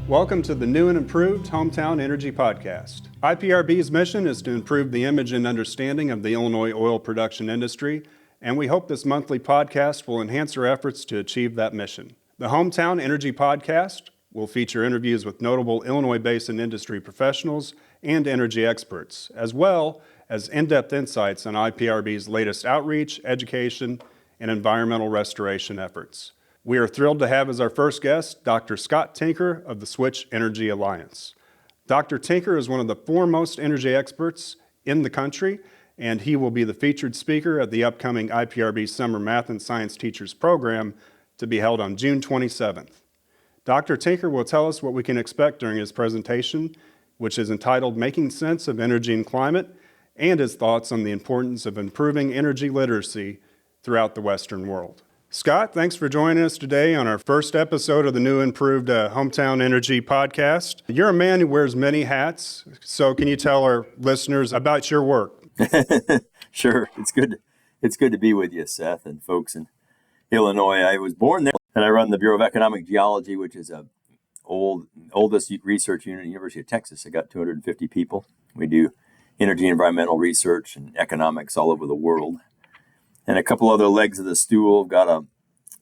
Welcome to the new and improved Hometown Energy Podcast. IPRB's mission is to improve the image and understanding of the Illinois oil production industry, and we hope this monthly podcast will enhance our efforts to achieve that mission. The Hometown Energy Podcast will feature interviews with notable Illinois basin industry professionals and energy experts, as well as in-depth insights on IPRB's latest outreach, education, and environmental restoration efforts. We are thrilled to have as our first guest Dr. Scott Tinker of the Switch Energy Alliance. Dr. Tinker is one of the foremost energy experts in the country, and he will be the featured speaker at the upcoming IPRB Summer Math and Science Teachers Program to be held on June 27th. Dr. Tinker will tell us what we can expect during his presentation, which is entitled Making Sense of Energy and Climate, and his thoughts on the importance of improving energy literacy throughout the Western world. Scott, thanks for joining us today on our first episode of the new improved Hometown Energy Podcast. You're a man who wears many hats, so can you tell our listeners about your work? Sure. It's good to be with you, Seth, and folks in Illinois. I was born there, and I run the Bureau of Economic Geology, which is a oldest research unit at the University of Texas. I got 250 people. We do energy and environmental research and economics all over the world. And a couple other legs of the stool. Got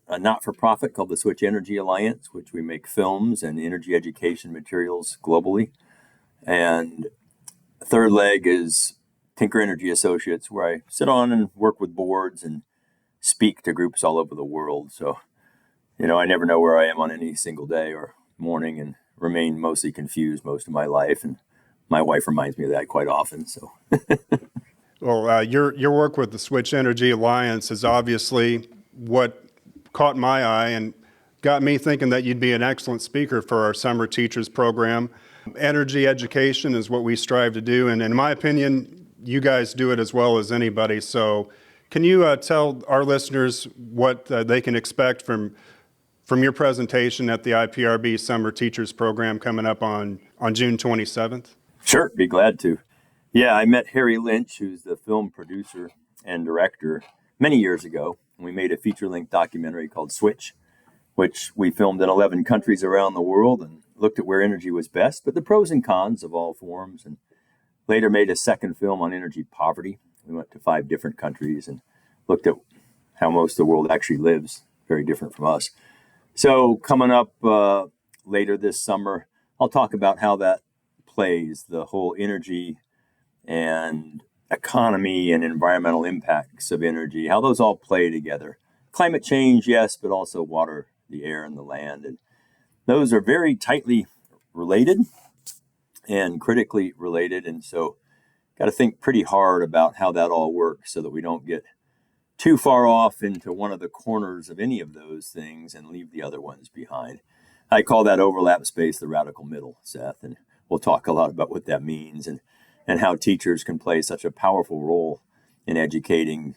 a not-for-profit called the Switch Energy Alliance, which we make films and energy education materials globally. And a third leg is Tinker Energy Associates, where I sit on and work with boards and speak to groups all over the world. So, I never know where I am on any single day or morning and remain mostly confused most of my life. And my wife reminds me of that quite often. So. Well, your work with the Switch Energy Alliance is obviously what caught my eye and got me thinking that you'd be an excellent speaker for our summer teachers program. Energy education is what we strive to do, and in my opinion, you guys do it as well as anybody. So can you tell our listeners what they can expect from your presentation at the IPRB Summer Teachers Program coming up on June 27th? Sure, be glad to. Yeah, I met Harry Lynch, who's the film producer and director, many years ago. We made a feature-length documentary called Switch, which we filmed in 11 countries around the world and looked at where energy was best, but the pros and cons of all forms, and later made a second film on energy poverty. We went to 5 different countries and looked at how most of the world actually lives, very different from us. So coming up later this summer, I'll talk about how that plays, the whole energy and economy and environmental impacts of energy, how those all play together. Climate change, yes, but also water, the air, and the land. And those are very tightly related and critically related. And so got to think pretty hard about how that all works so that we don't get too far off into one of the corners of any of those things and leave the other ones behind. I call that overlap space the radical middle, Seth, and we'll talk a lot about what that means and how teachers can play such a powerful role in educating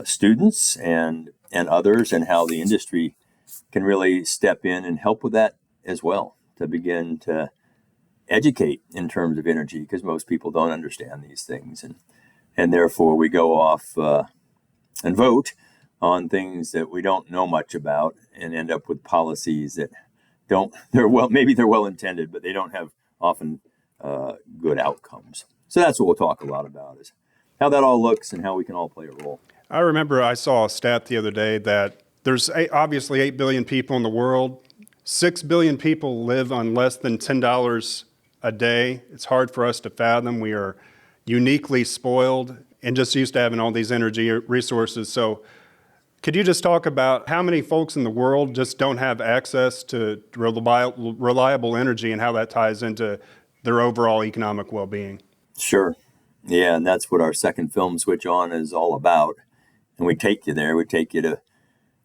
students and others, and how the industry can really step in and help with that as well, to begin to educate in terms of energy, because most people don't understand these things. And therefore we go off and vote on things that we don't know much about and end up with policies that maybe they're well intended, but they don't have often good outcomes. So that's what we'll talk a lot about, is how that all looks and how we can all play a role. I remember I saw a stat the other day that there's obviously 8 billion people in the world. 6 billion people live on less than $10 a day. It's hard for us to fathom. We are uniquely spoiled and just used to having all these energy resources. So could you just talk about how many folks in the world just don't have access to reliable energy and how that ties into their overall economic well-being? Sure. Yeah, and that's what our second film, Switch On, is all about. And we take you there. We take you to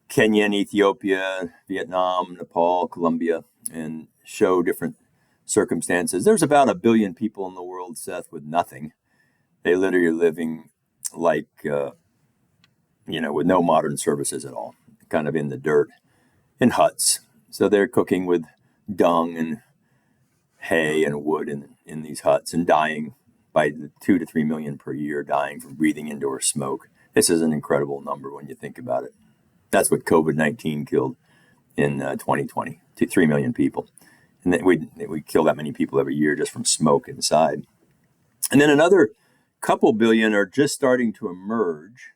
Kenya and Ethiopia, Vietnam, Nepal, Colombia, and show different circumstances. There's about 1 billion people in the world, Seth, with nothing. They literally are living like, with no modern services at all, kind of in the dirt, in huts. So they're cooking with dung and hay and wood in these huts and dying by 2 to 3 million per year, dying from breathing indoor smoke. This is an incredible number when you think about it. That's what COVID-19 killed in 2020, 3 million people. And then we kill that many people every year just from smoke inside. And then another couple billion are just starting to emerge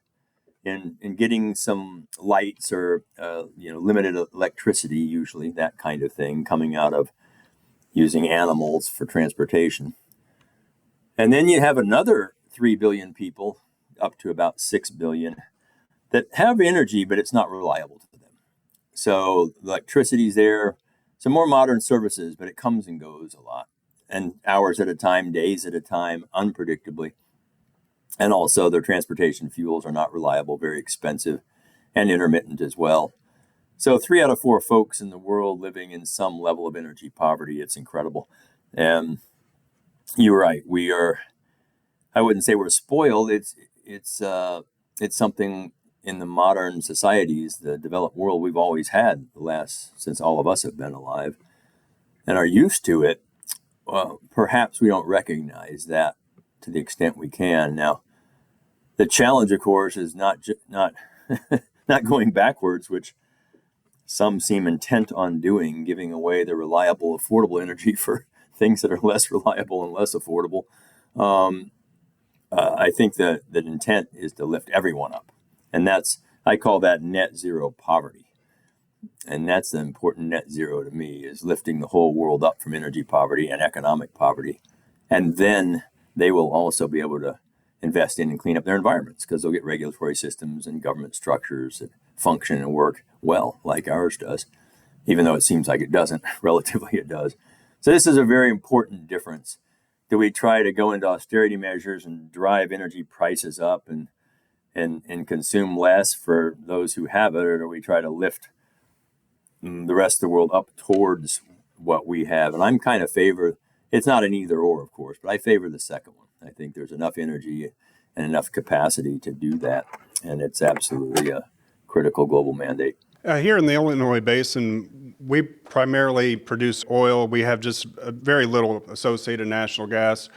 in getting some lights or limited electricity, usually that kind of thing, coming out of using animals for transportation. And then you have another 3 billion people, up to about 6 billion, that have energy, but it's not reliable to them. So electricity's there, some more modern services, but it comes and goes a lot, and hours at a time, days at a time, unpredictably. And also their transportation fuels are not reliable, very expensive, and intermittent as well. So 3 out of 4 folks in the world living in some level of energy poverty. It's incredible. And you're right. We are, I wouldn't say we're spoiled. It's something in the modern societies, the developed world, we've always had since all of us have been alive and are used to it. Well, perhaps we don't recognize that to the extent we can. Now, the challenge, of course, is not not going backwards, which some seem intent on doing, giving away the reliable, affordable energy for things that are less reliable and less affordable. I think that the intent is to lift everyone up. And I call that net zero poverty. And that's the important net zero to me, is lifting the whole world up from energy poverty and economic poverty. And then they will also be able to invest in and clean up their environments, because they'll get regulatory systems and government structures that function and work well, like ours does, even though it seems like it doesn't. Relatively, it does. So this is a very important difference. Do we try to go into austerity measures and drive energy prices up and consume less for those who have it, or do we try to lift the rest of the world up towards what we have? And I'm kind of it's not an either or, of course, but I favor the second one. I think there's enough energy and enough capacity to do that, and it's absolutely a critical global mandate. Here in the Illinois Basin, we primarily produce oil. We have just very little associated natural gas.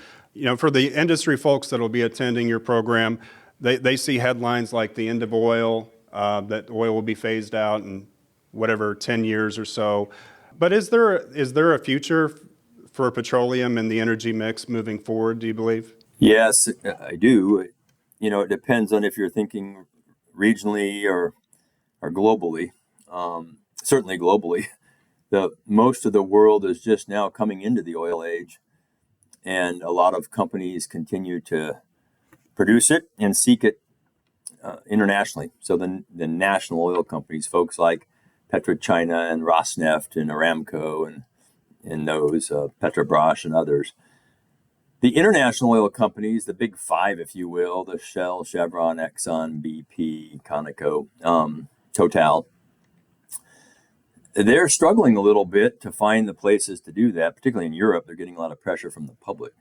For the industry folks that will be attending your program, they see headlines like the end of oil, that oil will be phased out in whatever 10 years or so. But is there a future for petroleum in the energy mix moving forward, do you believe? Yes, I do. It depends on if you're thinking regionally or globally. Certainly globally, most of the world is just now coming into the oil age, and a lot of companies continue to produce it and seek it internationally. So the national oil companies, folks like PetroChina and Rosneft and Aramco and those, Petrobras and others. The international oil companies, the big five, if you will, the Shell, Chevron, Exxon, BP, Conoco, Total, they're struggling a little bit to find the places to do that, particularly in Europe. They're getting a lot of pressure from the public.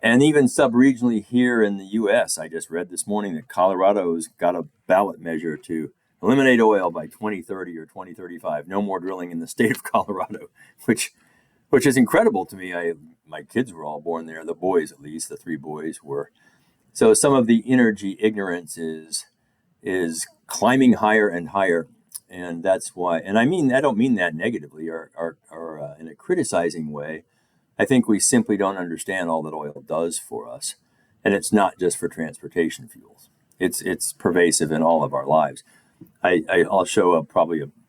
And even sub-regionally here in the U.S., I just read this morning that Colorado's got a ballot measure to eliminate oil by 2030 or 2035. No more drilling in the state of Colorado, which is incredible to me. My kids were all born there, the boys at least, the 3 boys were. So some of the energy ignorance is climbing higher and higher. And that's why, and I don't mean that negatively or in a criticizing way. I think we simply don't understand all that oil does for us. And it's not just for transportation fuels. It's pervasive in all of our lives. I'll show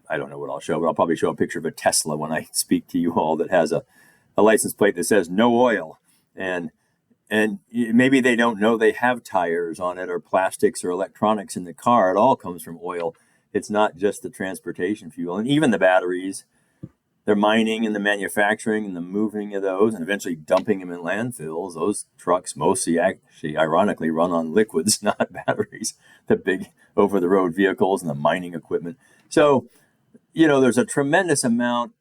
I don't know what I'll show, but I'll probably show a picture of a Tesla when I speak to you all that has a license plate that says no oil. And maybe they don't know they have tires on it or plastics or electronics in the car. It all comes from oil. It's not just the transportation fuel, and even the batteries. They're mining and the manufacturing and the moving of those and eventually dumping them in landfills. Those trucks mostly actually, ironically, run on liquids, not batteries, the big over-the-road vehicles and the mining equipment. So, there's a tremendous amount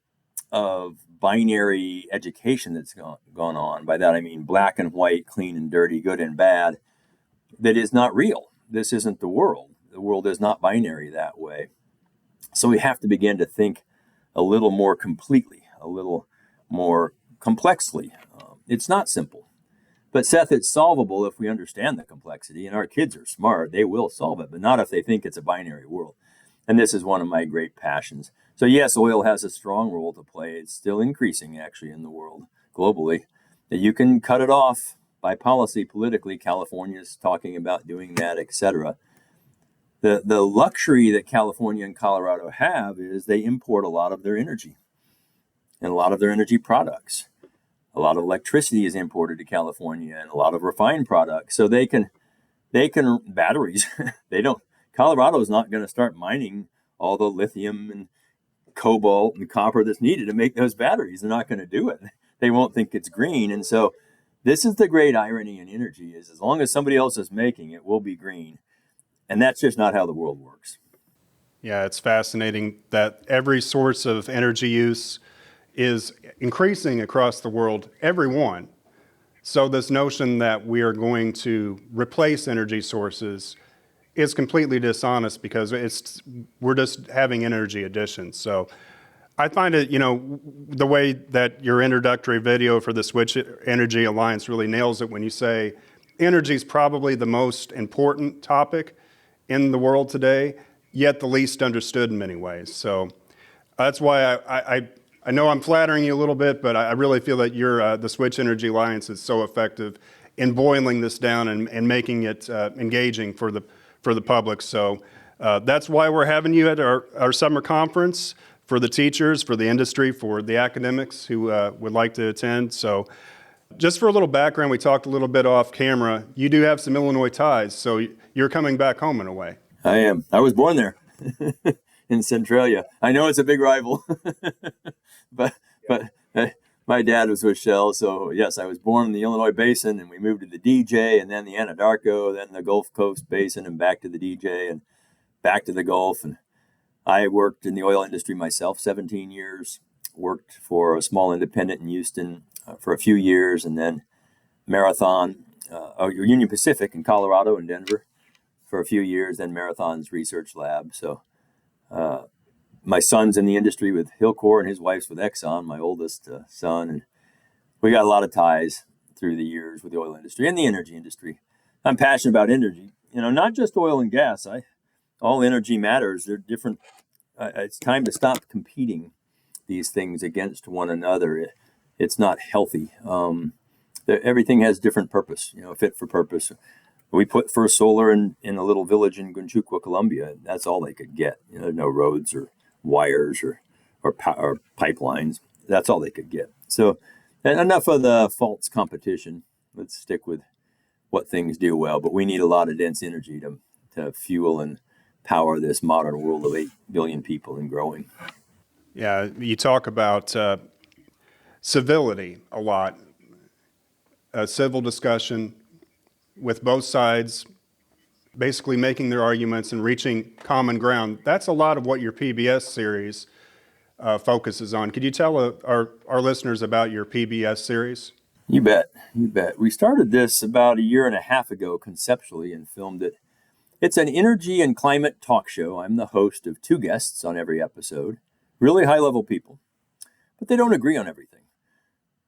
of binary education that's gone on. By that, I mean black and white, clean and dirty, good and bad, that is not real. This isn't the world. The world is not binary that way. So we have to begin to think a little more completely, a little more complexly. It's not simple. But Seth, it's solvable if we understand the complexity, and our kids are smart. They will solve it, but not if they think it's a binary world. And this is one of my great passions. So yes, oil has a strong role to play. It's still increasing actually in the world globally. That you can cut it off by policy politically. California's talking about doing that, etc. The luxury that California and Colorado have is they import a lot of their energy and a lot of their energy products. A lot of electricity is imported to California and a lot of refined products. So they can batteries. They don't. Colorado's not going to start mining all the lithium and cobalt and copper that's needed to make those batteries. They're not going to do it. They won't think it's green. And so this is the great irony in energy is as long as somebody else is making it, will be green. And that's just not how the world works. Yeah, it's fascinating that every source of energy use is increasing across the world, every one. So this notion that we are going to replace energy sources is completely dishonest because we're just having energy additions. So I find it, the way that your introductory video for the Switch Energy Alliance really nails it when you say energy is probably the most important topic in the world today, yet the least understood in many ways. So that's why I know I'm flattering you a little bit, but I really feel that the Switch Energy Alliance is so effective in boiling this down and making it engaging for the public. So that's why we're having you at our summer conference for the teachers, for the industry, for the academics who would like to attend. So just for a little background, we talked a little bit off camera. You do have some Illinois ties, so you're coming back home in a way. I am. I was born there in Centralia. I know it's a big rival, but my dad was with Shell. So yes, I was born in the Illinois Basin and we moved to the DJ and then the Anadarko, then the Gulf Coast Basin and back to the DJ and back to the Gulf. And I worked in the oil industry myself, 17 years, worked for a small independent in Houston for a few years, and then Marathon, Union Pacific in Colorado and Denver for a few years, then Marathon's research lab. So my son's in the industry with Hillcore and his wife's with Exxon, my oldest son. And we got a lot of ties through the years with the oil industry and the energy industry. I'm passionate about energy, not just oil and gas. All energy matters. They're different. It's time to stop competing these things against one another. It's not healthy. Everything has different purpose, fit for purpose. We put first solar in a little village in Gunchukwa, Colombia. That's all they could get. No roads or wires or pipelines. That's all they could get. So enough of the false competition. Let's stick with what things do well. But we need a lot of dense energy to fuel and power this modern world of 8 billion people and growing. Yeah, you talk about civility a lot, civil discussion with both sides basically making their arguments and reaching common ground. That's a lot of what your PBS series focuses on. Could you tell our listeners about your PBS series? You bet. We started this about a year and a half ago conceptually and filmed it. It's an energy and climate talk show. I'm the host of 2 guests on every episode, really high-level people, but they don't agree on everything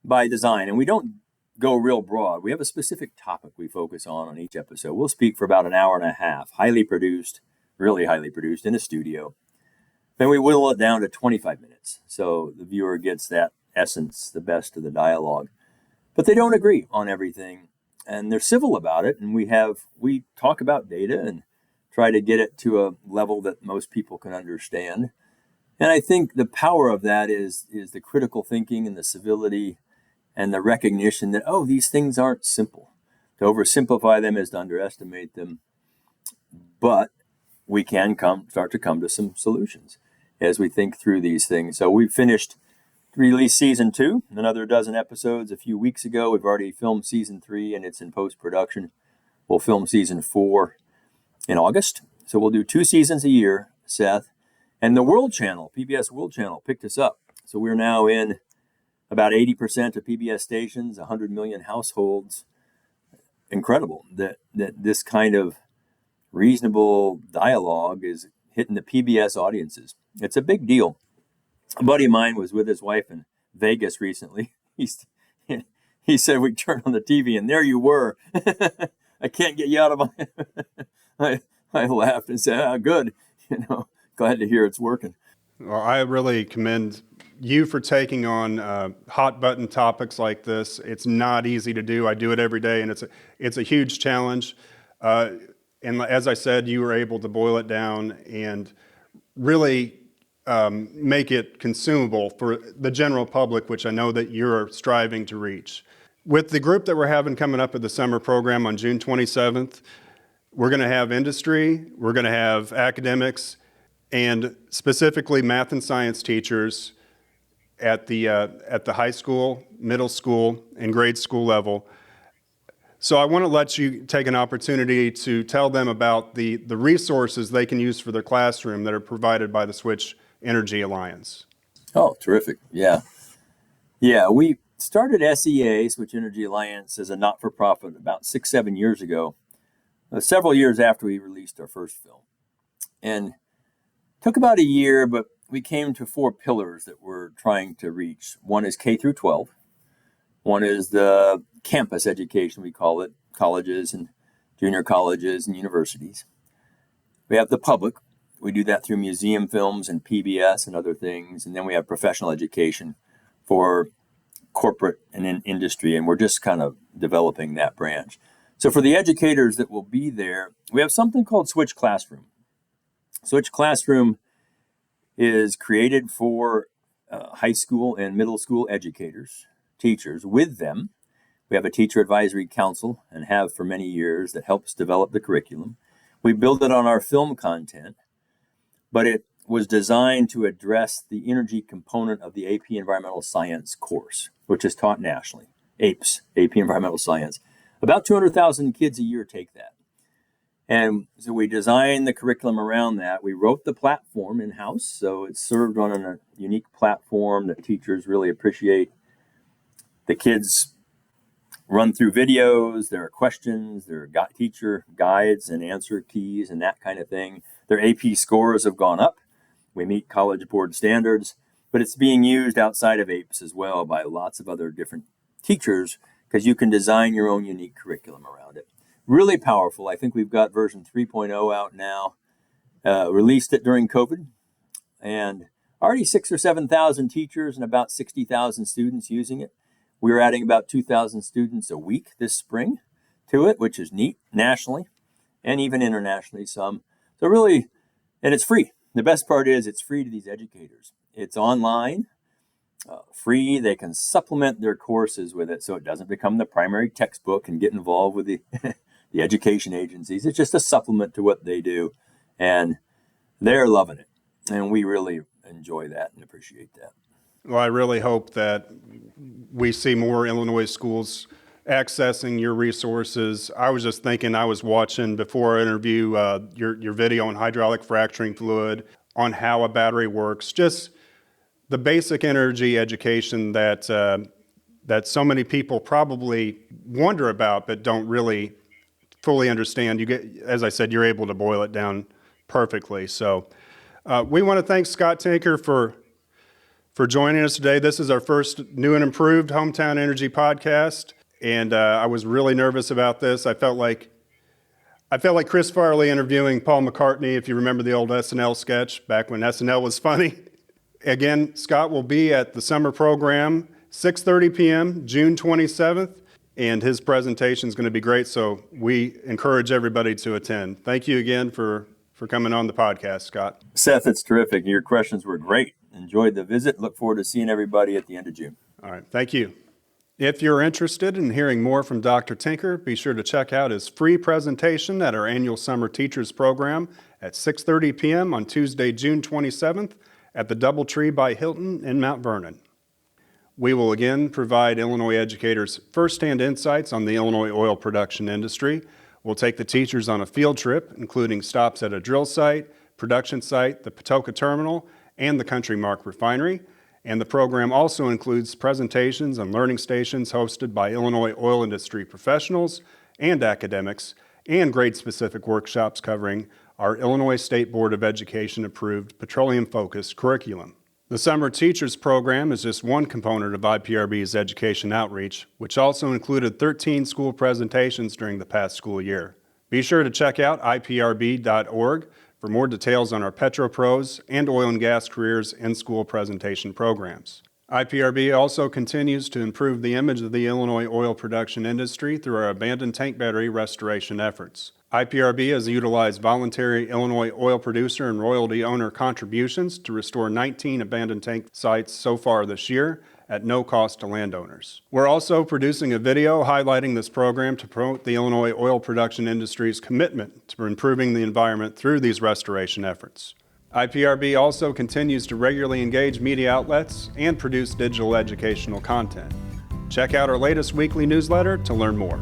by design, and we don't go real broad. We have a specific topic we focus on each episode. We'll speak for about an hour and a half, highly produced, really highly produced in a studio. Then we whittle it down to 25 minutes, so the viewer gets that essence, the best of the dialogue. But they don't agree on everything. And they're civil about it, and we talk about data and try to get it to a level that most people can understand. And I think the power of that is the critical thinking and the civility and the recognition that, these things aren't simple. To oversimplify them is to underestimate them. But we can start to come to some solutions as we think through these things. So we released season 2, another dozen episodes a few weeks ago. We've already filmed season 3 and it's in post-production. We'll film season 4 in August. So we'll do 2 seasons a year, Seth. And the World Channel, PBS World Channel, picked us up. So we're now in about 80% of PBS stations, 100 million households. Incredible that this kind of reasonable dialogue is hitting the PBS audiences. It's a big deal. A buddy of mine was with his wife in Vegas recently. He said, we turned on the TV and there you were. I can't get you out of my... I laughed and said, good, glad to hear it's working. Well, I really commend you for taking on hot button topics like this. It's not easy to do. I do it every day, and it's a huge challenge. And as I said, you were able to boil it down and really make it consumable for the general public, which I know that you're striving to reach. With the group that we're having coming up at the summer program on June 27th, we're going to have industry, we're going to have academics, and specifically math and science teachers at the high school, middle school, and grade school level. So I want to let you take an opportunity to tell them about the resources they can use for their classroom that are provided by the Switch Energy Alliance. Oh, terrific. Yeah. Yeah, we started SEA, Switch Energy Alliance, as a not-for-profit about 6-7 years ago, several years after we released our first film. And took about a year, but we came to 4 pillars that we're trying to reach. One is K through 12. One is the campus education, we call it, colleges and junior colleges and universities. We have the public. We do that through museum films and PBS and other things. And then we have professional education for corporate and in industry, and we're just kind of developing that branch. So for the educators that will be there, we have something called Switch Classroom. Switch Classroom is created for high school and middle school educators, teachers. With them, we have a teacher advisory council and have for many years that helps develop the curriculum. We build it on our film content, but it was designed to address the energy component of the AP Environmental Science course, which is taught nationally, APES, AP Environmental Science. About 200,000 kids a year take that. And so we designed the curriculum around that. We wrote the platform in-house, so it's served on a unique platform that teachers really appreciate. The kids run through videos, there are questions, there are teacher guides and answer keys and that kind of thing. Their AP scores have gone up. We meet College Board standards, but it's being used outside of APES as well by lots of other different teachers because you can design your own unique curriculum around it. Really powerful. I think we've got version 3.0 out now. Released it during COVID, and already 6,000 or 7,000 teachers and about 60,000 students using it. We're adding about 2,000 students a week this spring to it, which is neat nationally and even internationally some. So really, and it's free. The best part is it's free to these educators. It's online, free. They can supplement their courses with it so it doesn't become the primary textbook and get involved with the the education agencies. It's just a supplement to what they do, and they're loving it. And we really enjoy that and appreciate that. Well, I really hope that we see more Illinois schools accessing your resources. I was just thinking, I was watching before our interview your video on hydraulic fracturing fluid, on how a battery works, just the basic energy education that that so many people probably wonder about but don't really fully understand. You get, as I said, you're able to boil it down perfectly. So we want to thank Scott Tinker for joining us today. This is our first new and improved Hometown Energy podcast, and I was really nervous about this. I felt like Chris Farley interviewing Paul McCartney, if you remember the old SNL sketch back when SNL was funny. Again, Scott will be at the summer program, 6:30 p.m., June 27th, and his presentation is going to be great, so we encourage everybody to attend. Thank you again for coming on the podcast, Scott. Seth, it's terrific. Your questions were great. Enjoyed the visit. Look forward to seeing everybody at the end of June. All right, thank you. If you're interested in hearing more from Dr. Tinker, be sure to check out his free presentation at our annual Summer Teachers Program at 6:30 p.m. on Tuesday, June 27th at the Doubletree by Hilton in Mount Vernon. We will again provide Illinois educators firsthand insights on the Illinois oil production industry. We'll take the teachers on a field trip, including stops at a drill site, production site, the Patoka Terminal, and the Country Mark Refinery. And the program also includes presentations and learning stations hosted by Illinois oil industry professionals and academics, and grade-specific workshops covering our Illinois State Board of Education approved petroleum-focused curriculum. The Summer Teachers Program is just one component of IPRB's education outreach, which also included 13 school presentations during the past school year. Be sure to check out iprb.org for more details on our Petro Pros and oil and gas careers in-school presentation programs. IPRB also continues to improve the image of the Illinois oil production industry through our abandoned tank battery restoration efforts. IPRB has utilized voluntary Illinois oil producer and royalty owner contributions to restore 19 abandoned tank sites so far this year at no cost to landowners. We're also producing a video highlighting this program to promote the Illinois oil production industry's commitment to improving the environment through these restoration efforts. IPRB also continues to regularly engage media outlets and produce digital educational content. Check out our latest weekly newsletter to learn more.